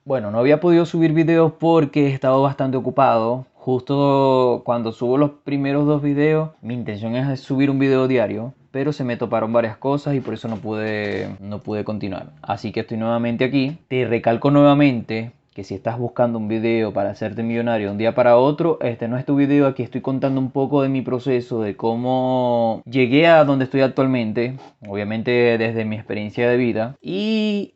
Bueno, no había podido subir videos porque he estado bastante ocupado. Justo cuando subo los primeros dos videos, mi intención es subir un video diario, pero se me toparon varias cosas y por eso no pude continuar. Así que estoy nuevamente aquí. Te recalco nuevamente que si estás buscando un video para hacerte millonario de un día para otro, este no es tu video. Aquí estoy contando un poco de mi proceso, de cómo llegué a donde estoy actualmente, obviamente desde mi experiencia de vida. Y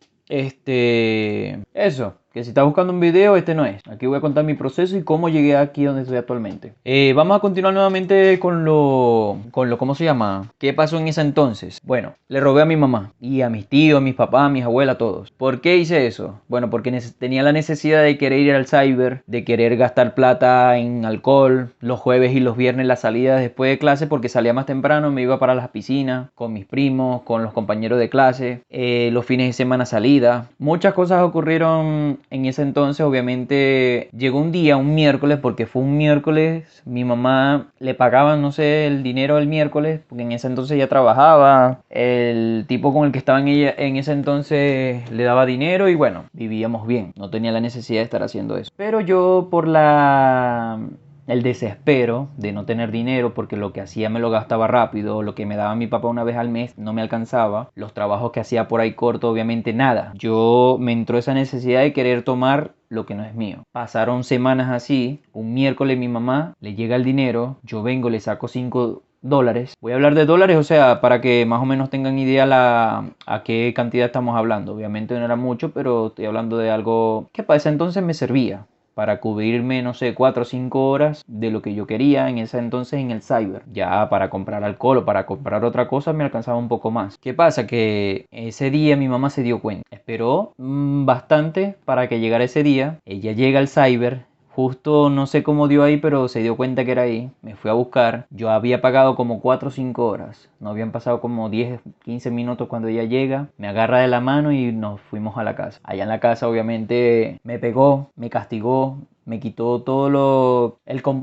eso, que si estás buscando un video, este no es. Aquí voy a contar mi proceso y cómo llegué aquí donde estoy actualmente. Vamos a continuar nuevamente ¿cómo se llama? ¿Qué pasó en ese entonces? Bueno, le robé a mi mamá y a mis tíos, a mis papás, a mis abuelas, a todos. ¿Por qué hice eso? Bueno, porque tenía la necesidad de querer ir al cyber, de querer gastar plata en alcohol, los jueves y los viernes las salidas después de clase, porque salía más temprano, me iba para las piscinas, con mis primos, con los compañeros de clase, los fines de semana salida. Muchas cosas ocurrieron en ese entonces. Obviamente llegó un día, un miércoles, porque fue un miércoles, mi mamá le pagaban, no sé, el dinero el miércoles, porque en ese entonces ella trabajaba, el tipo con el que estaba en ese entonces le daba dinero y bueno, vivíamos bien, no tenía la necesidad de estar haciendo eso. Pero yo por el desespero de no tener dinero, porque lo que hacía me lo gastaba rápido, lo que me daba mi papá una vez al mes no me alcanzaba, los trabajos que hacía por ahí corto, obviamente nada. Yo me entró esa necesidad de querer tomar lo que no es mío. Pasaron semanas así, un miércoles mi mamá le llega el dinero, yo vengo, le saco $5. Voy a hablar de dólares, o sea, para que más o menos tengan idea a qué cantidad estamos hablando. Obviamente no era mucho, pero estoy hablando de algo que para ese entonces me servía para cubrirme, no sé, 4 o 5 horas de lo que yo quería en ese entonces en el cyber. Ya para comprar alcohol o para comprar otra cosa me alcanzaba un poco más. ¿Qué pasa? Que ese día mi mamá se dio cuenta. Esperó bastante para que llegara ese día. Ella llega al cyber. Justo no sé cómo dio ahí, pero se dio cuenta que era ahí. Me fui a buscar. Yo había pagado como 4 o 5 horas. No habían pasado como 10, 15 minutos cuando ella llega. Me agarra de la mano y nos fuimos a la casa. Allá en la casa obviamente me pegó, me castigó. Me quitó todo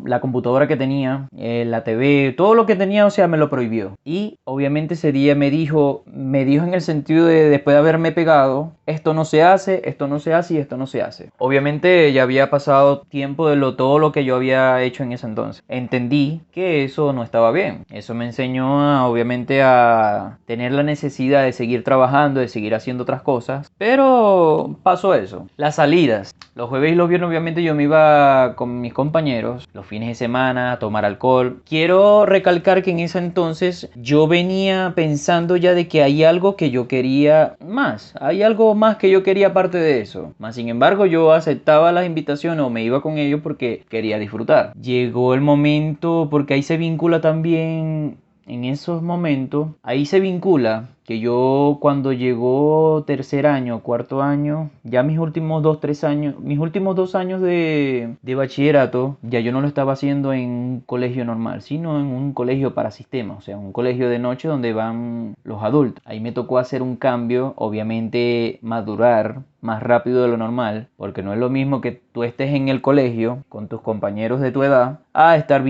la computadora que tenía, la TV, todo lo que tenía, o sea, me lo prohibió. Y obviamente ese día me dijo en el sentido de después de haberme pegado, esto no se hace, esto no se hace y esto no se hace. Obviamente ya había pasado tiempo de todo lo que yo había hecho en ese entonces. Entendí que eso no estaba bien. Eso me enseñó obviamente a tener la necesidad de seguir trabajando, de seguir haciendo otras cosas. Pero pasó eso. Las salidas. Los jueves y los viernes obviamente yo me iba con mis compañeros los fines de semana a tomar alcohol. Quiero recalcar que en ese entonces yo venía pensando ya de que hay algo que yo quería más. Hay algo más que yo quería aparte de eso. Más sin embargo yo aceptaba las invitaciones o me iba con ellos porque quería disfrutar. Llegó el momento, porque ahí se vincula también. En esos momentos, ahí se vincula que yo cuando llegó tercer año, cuarto año, ya mis últimos 2, 3 años, mis últimos 2 años de bachillerato, ya yo no lo estaba haciendo en un colegio normal, sino en un colegio para sistemas, o sea, un colegio de noche donde van los adultos. Ahí me tocó hacer un cambio, obviamente madurar más rápido de lo normal, porque no es lo mismo que tú estés en el colegio con tus compañeros de tu edad a estar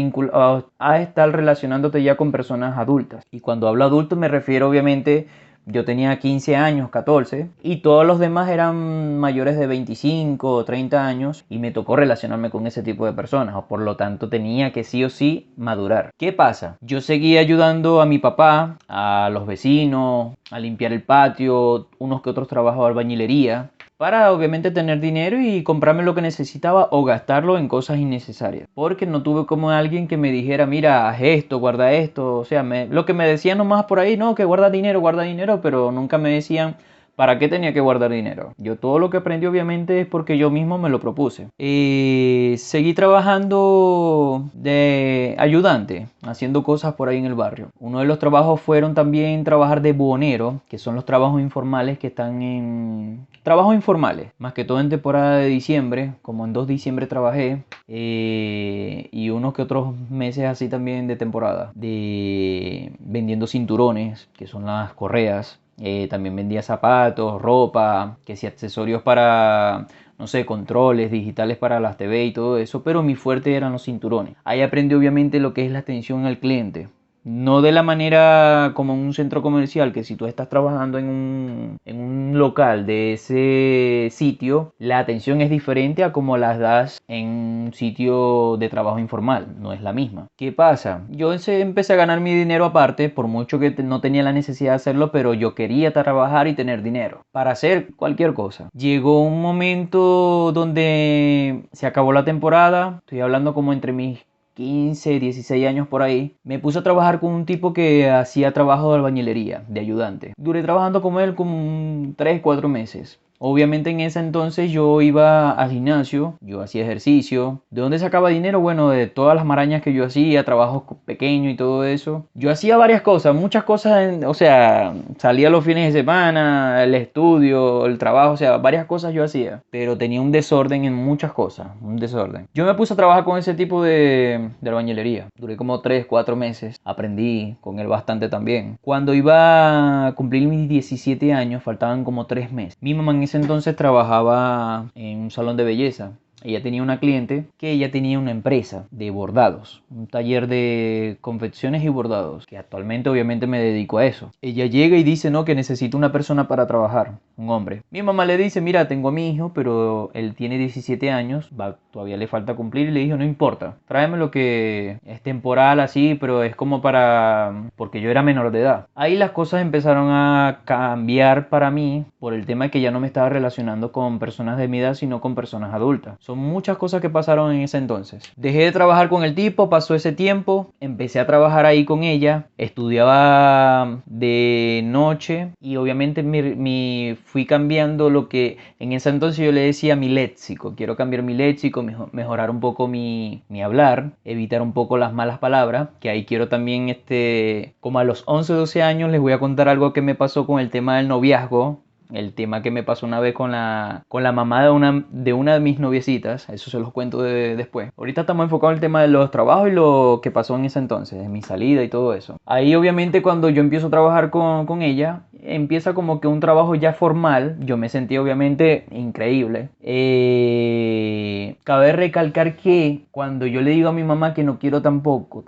a estar relacionándote ya con personas adultas. Y cuando hablo adulto me refiero obviamente, yo tenía 15 años, 14, y todos los demás eran mayores de 25 o 30 años, y me tocó relacionarme con ese tipo de personas, o por lo tanto tenía que sí o sí madurar. ¿Qué pasa? Yo seguía ayudando a mi papá, a los vecinos, a limpiar el patio, unos que otros trabajos de albañilería, para obviamente tener dinero y comprarme lo que necesitaba o gastarlo en cosas innecesarias. Porque no tuve como alguien que me dijera, mira, haz esto, guarda esto. O sea, lo que me decían nomás por ahí, no, que guarda dinero, pero nunca me decían para qué tenía que guardar dinero. Yo todo lo que aprendí obviamente es porque yo mismo me lo propuse. Seguí trabajando de ayudante, haciendo cosas por ahí en el barrio. Uno de los trabajos fueron también trabajar de buhonero, que son los trabajos informales que están en... Trabajos informales, más que todo en temporada de diciembre, como en 2 diciembre trabajé, y unos que otros meses así también de temporada, de vendiendo cinturones, que son las correas. También vendía zapatos, ropa, que si accesorios para, no sé, controles digitales para las TV y todo eso, pero mi fuerte eran los cinturones. Ahí aprendí obviamente lo que es la atención al cliente. No de la manera como en un centro comercial, que si tú estás trabajando en un local de ese sitio, la atención es diferente a como las das en un sitio de trabajo informal, no es la misma. ¿Qué pasa? Yo empecé a ganar mi dinero aparte, por mucho que no tenía la necesidad de hacerlo, pero yo quería trabajar y tener dinero para hacer cualquier cosa. Llegó un momento donde se acabó la temporada, estoy hablando como entre mis 15, 16 años por ahí, me puse a trabajar con un tipo que hacía trabajo de albañilería, de ayudante. Duré trabajando con él como 3, 4 meses. Obviamente en ese entonces yo iba al gimnasio, yo hacía ejercicio. ¿De dónde sacaba dinero? Bueno, de todas las marañas que yo hacía, trabajos pequeños y todo eso. Yo hacía varias cosas, muchas cosas, o sea, salía los fines de semana, el estudio, el trabajo, o sea, varias cosas yo hacía. Pero tenía un desorden en muchas cosas, un desorden. Yo me puse a trabajar con ese tipo de albañilería. Duré como 3, 4 meses. Aprendí con él bastante también. Cuando iba a cumplir mis 17 años, faltaban como 3 meses. Mi mamá en ese entonces trabajaba en un salón de belleza. Ella tenía una cliente que ella tenía una empresa de bordados, un taller de confecciones y bordados, que actualmente obviamente me dedico a eso. Ella llega y dice, no, que necesito una persona para trabajar, un hombre. Mi mamá le dice, mira, tengo a mi hijo, pero él tiene 17 años, todavía le falta cumplir, y le dijo, no importa, tráeme lo que es temporal así, pero es como porque yo era menor de edad. Ahí las cosas empezaron a cambiar para mí por el tema de que ya no me estaba relacionando con personas de mi edad, sino con personas adultas. Son muchas cosas que pasaron en ese entonces. Dejé de trabajar con el tipo, pasó ese tiempo, empecé a trabajar ahí con ella, estudiaba de noche y obviamente fui cambiando lo que en ese entonces yo le decía mi léxico. Quiero cambiar mi léxico, mejorar un poco mi hablar, evitar un poco las malas palabras, que ahí quiero también, como a los 11 o 12 años les voy a contar algo que me pasó con el tema del noviazgo. El tema que me pasó una vez con la mamá de una de mis noviecitas. Eso se los cuento después. Ahorita estamos enfocados en el tema de los trabajos y lo que pasó en ese entonces, en mi salida y todo eso. Ahí obviamente cuando yo empiezo a trabajar con ella, empieza como que un trabajo ya formal. Yo me sentí obviamente increíble. Cabe recalcar que cuando yo le digo a mi mamá que no quiero tampoco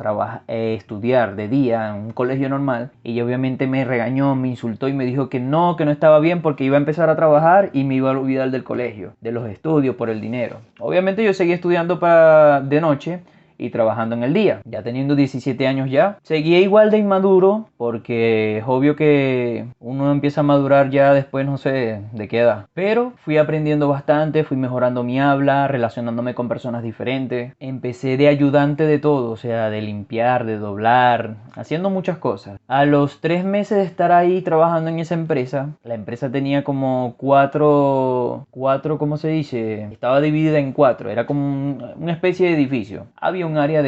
estudiar de día en un colegio normal, ella obviamente me regañó, me insultó y me dijo que no estaba bien porque iba a empezar a trabajar y me iba a olvidar del colegio, de los estudios por el dinero. Obviamente yo seguí estudiando de noche y trabajando en el día. Ya teniendo 17 años ya, seguía igual de inmaduro porque es obvio que uno empieza a madurar ya después, no sé de qué edad. Pero fui aprendiendo bastante, fui mejorando mi habla, relacionándome con personas diferentes. Empecé de ayudante de todo, o sea, de limpiar, de doblar, haciendo muchas cosas. A los 3 meses de estar ahí trabajando en esa empresa, la empresa tenía como ¿cómo se dice? Estaba dividida en 4, era como una especie de edificio. Había un área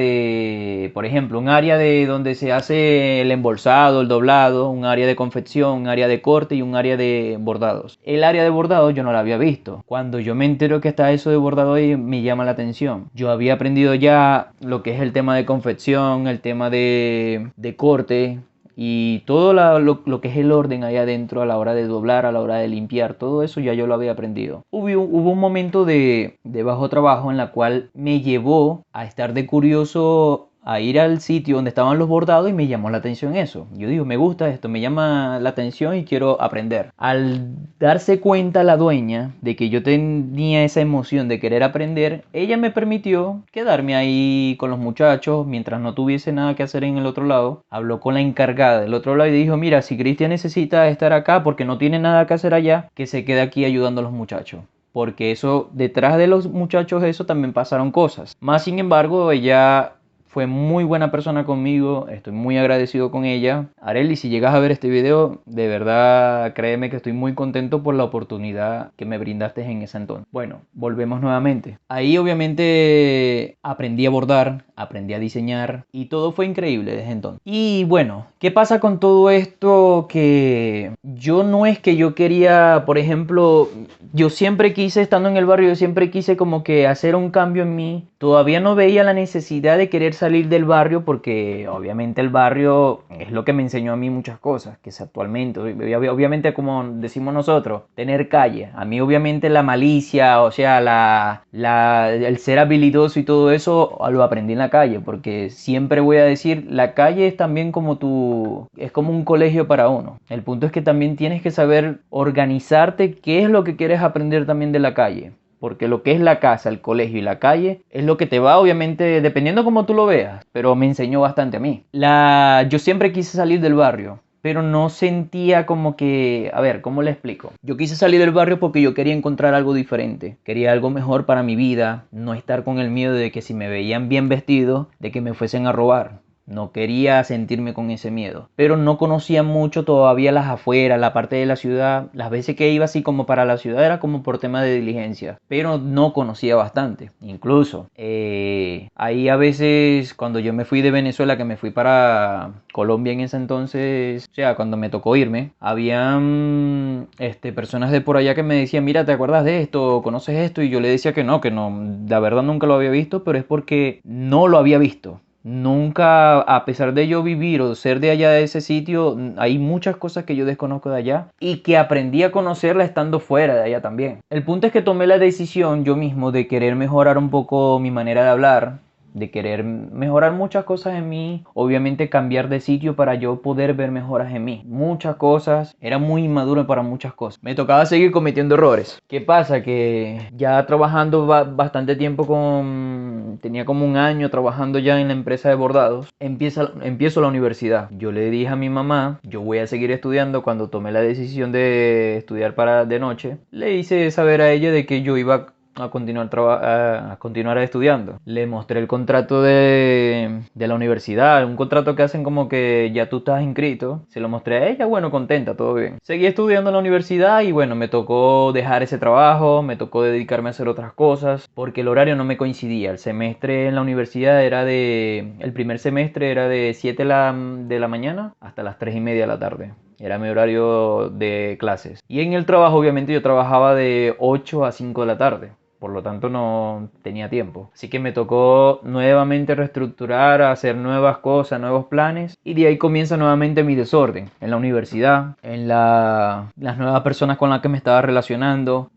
por ejemplo, un área de donde se hace el embolsado, el doblado, un área de confección, un área de corte y un área de bordados. El área de bordados yo no la había visto. Cuando yo me entero que está eso de bordado ahí, me llama la atención. Yo había aprendido ya lo que es el tema de confección, el tema de corte, y todo lo que es el orden ahí adentro a la hora de doblar, a la hora de limpiar, todo eso ya yo lo había aprendido. Hubo un momento de bajo trabajo en la cual me llevó a estar de curioso a ir al sitio donde estaban los bordados y me llamó la atención eso. Yo digo, me gusta esto, me llama la atención y quiero aprender. Al darse cuenta la dueña de que yo tenía esa emoción de querer aprender, ella me permitió quedarme ahí con los muchachos mientras no tuviese nada que hacer en el otro lado. Habló con la encargada del otro lado y dijo, mira, si Cristian necesita estar acá porque no tiene nada que hacer allá, que se quede aquí ayudando a los muchachos. Porque eso, detrás de los muchachos, eso también pasaron cosas. Más sin embargo, ella fue muy buena persona conmigo, estoy muy agradecido con ella. Arely, si llegas a ver este video, de verdad créeme que estoy muy contento por la oportunidad que me brindaste en ese entonces. Bueno, volvemos nuevamente. Ahí obviamente aprendí a bordar, aprendí a diseñar y todo fue increíble desde entonces. Y bueno, ¿qué pasa con todo esto? Que yo no es que yo quería, por ejemplo, yo siempre quise, estando en el barrio, yo siempre quise como que hacer un cambio en mí. Todavía no veía la necesidad de querer salir del barrio porque obviamente el barrio es lo que me enseñó a mí muchas cosas, que es actualmente, obviamente como decimos nosotros, tener calle. A mí obviamente la malicia, o sea, el ser habilidoso y todo eso lo aprendí en la calle, porque siempre voy a decir, la calle es también es como un colegio para uno. El punto es que también tienes que saber organizarte, qué es lo que quieres aprender también de la calle. Porque lo que es la casa, el colegio y la calle es lo que te va, obviamente, dependiendo como tú lo veas. Pero me enseñó bastante a mí. Yo siempre quise salir del barrio, pero no sentía como que... A ver, ¿cómo le explico? Yo quise salir del barrio porque yo quería encontrar algo diferente. Quería algo mejor para mi vida. No estar con el miedo de que si me veían bien vestido, de que me fuesen a robar. No quería sentirme con ese miedo, pero no conocía mucho todavía las afueras, la parte de la ciudad. Las veces que iba así como para la ciudad era como por tema de diligencia, pero no conocía bastante. Incluso ahí a veces cuando yo me fui de Venezuela, que me fui para Colombia en ese entonces, o sea, cuando me tocó irme, habían personas de por allá que me decían, mira, ¿te acuerdas de esto? ¿Conoces esto? Y yo le decía que no, la verdad nunca lo había visto, pero es porque no lo había visto. Nunca, a pesar de yo vivir o ser de allá de ese sitio, hay muchas cosas que yo desconozco de allá y que aprendí a conocerla estando fuera de allá también. El punto es que tomé la decisión yo mismo de querer mejorar un poco mi manera de hablar, de querer mejorar muchas cosas en mí, obviamente cambiar de sitio para yo poder ver mejoras en mí. Muchas cosas, era muy inmaduro para muchas cosas. Me tocaba seguir cometiendo errores. ¿Qué pasa? Que ya trabajando bastante tiempo tenía como un año trabajando ya en la empresa de bordados, empiezo la universidad. Yo le dije a mi mamá, yo voy a seguir estudiando. Cuando tomé la decisión de estudiar de noche, le hice saber a ella de que yo iba a continuar estudiando. Le mostré el contrato de la universidad, un contrato que hacen como que ya tú estás inscrito. Se lo mostré a ella, bueno, contenta, todo bien. Seguí estudiando en la universidad y bueno, me tocó dejar ese trabajo, me tocó dedicarme a hacer otras cosas, porque el horario no me coincidía. El semestre en la universidad el primer semestre era de 7 de la mañana hasta las 3:30 de la tarde. Era mi horario de clases. Y en el trabajo, obviamente, yo trabajaba de 8 a 5 de la tarde. Por lo tanto no tenía tiempo. Así que me tocó nuevamente reestructurar, hacer nuevas cosas, nuevos planes. Y de ahí comienza nuevamente mi desorden. En la universidad, las nuevas personas con las que me estaba relacionando.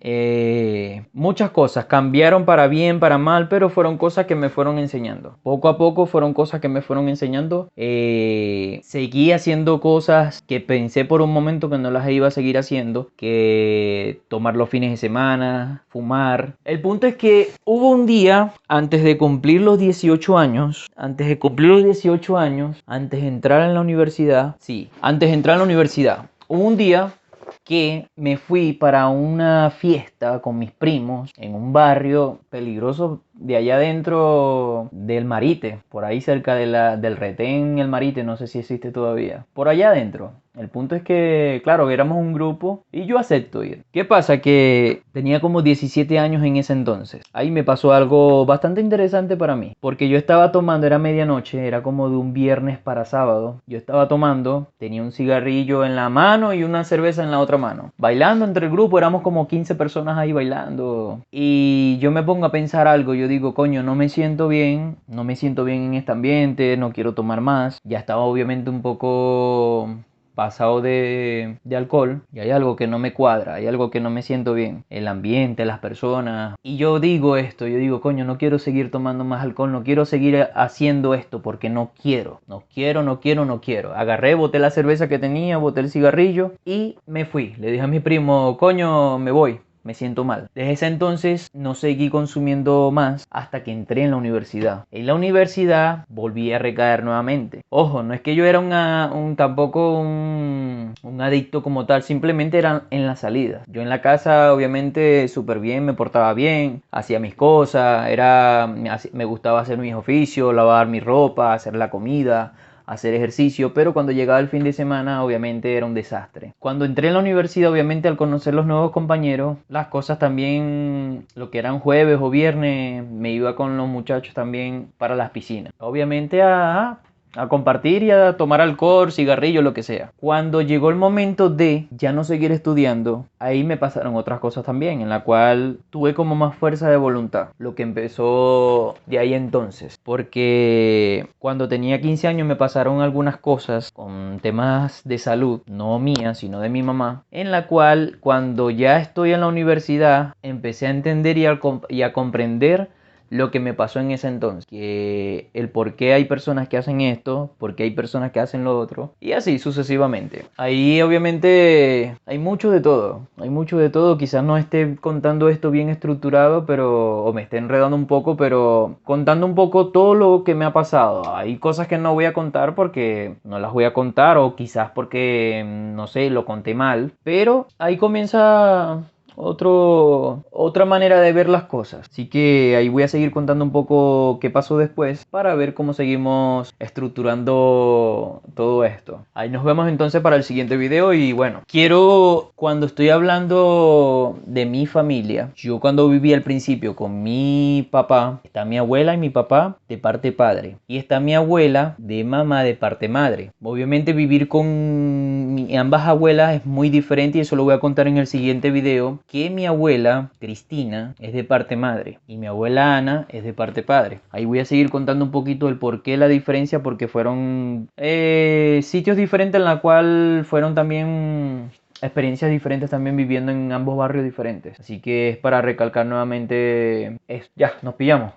Muchas cosas cambiaron para bien, para mal, pero fueron cosas que me fueron enseñando. Poco a poco fueron cosas que me fueron enseñando. Seguí haciendo cosas que pensé por un momento que no las iba a seguir haciendo. Que tomar los fines de semana, fumar. El punto es que hubo un día antes de cumplir los 18 años, antes de entrar en la universidad, hubo un día que me fui para una fiesta con mis primos en un barrio peligroso de allá adentro del Marite, por ahí cerca del Retén, el Marite, no sé si existe todavía, por allá adentro. El punto es que, claro, éramos un grupo y yo acepto ir. ¿Qué pasa? Que tenía como 17 años en ese entonces. Ahí me pasó algo bastante interesante para mí. Porque yo estaba tomando, era medianoche, era como de un viernes para sábado. Yo estaba tomando, tenía un cigarrillo en la mano y una cerveza en la otra mano. Bailando entre el grupo, éramos como 15 personas ahí bailando. Y yo me pongo a pensar algo, yo digo, coño, no me siento bien en este ambiente, no quiero tomar más. Ya estaba obviamente un poco pasado de alcohol y hay algo que no me cuadra, hay algo que no me siento bien, el ambiente, las personas. Y yo digo, coño, no quiero seguir tomando más alcohol, no quiero seguir haciendo esto porque no quiero. Agarré, boté la cerveza que tenía, boté el cigarrillo y me fui. Le dije a mi primo, coño, me voy. Me siento mal. Desde ese entonces no seguí consumiendo más hasta que entré en la universidad. En la universidad volví a recaer nuevamente. Ojo, no es que yo era tampoco un adicto como tal, simplemente eran en las salidas. Yo en la casa obviamente súper bien, me portaba bien, hacía mis cosas, me gustaba hacer mis oficios, lavar mi ropa, hacer la comida, hacer ejercicio, pero cuando llegaba el fin de semana obviamente era un desastre. Cuando entré en la universidad, obviamente al conocer los nuevos compañeros, las cosas también, lo que eran jueves o viernes, me iba con los muchachos también para las piscinas. Obviamente a a compartir y a tomar alcohol, cigarrillo, lo que sea. Cuando llegó el momento de ya no seguir estudiando, ahí me pasaron otras cosas también, en la cual tuve como más fuerza de voluntad, lo que empezó de ahí entonces, porque cuando tenía 15 años me pasaron algunas cosas con temas de salud, no mía, sino de mi mamá, en la cual cuando ya estoy en la universidad empecé a entender y a comprender lo que me pasó en ese entonces, que el por qué hay personas que hacen esto, por qué hay personas que hacen lo otro, y así sucesivamente. Ahí obviamente hay mucho de todo, quizás no esté contando esto bien estructurado, pero, o me esté enredando un poco, pero contando un poco todo lo que me ha pasado. Hay cosas que no voy a contar porque no las voy a contar, o quizás porque, no sé, lo conté mal, pero ahí comienza otra manera de ver las cosas. Así que ahí voy a seguir contando un poco qué pasó después para ver cómo seguimos estructurando todo esto. Ahí nos vemos entonces para el siguiente video y bueno, cuando estoy hablando de mi familia, yo cuando viví al principio con mi papá, está mi abuela y mi papá de parte padre y está mi abuela de mamá de parte madre. Obviamente vivir con ambas abuelas es muy diferente y eso lo voy a contar en el siguiente video, que mi abuela Cristina es de parte madre y mi abuela Ana es de parte padre. Ahí voy a seguir contando un poquito el por qué la diferencia, porque fueron sitios diferentes en la cual fueron también experiencias diferentes también viviendo en ambos barrios diferentes. Así que es para recalcar nuevamente eso. Ya, nos pillamos.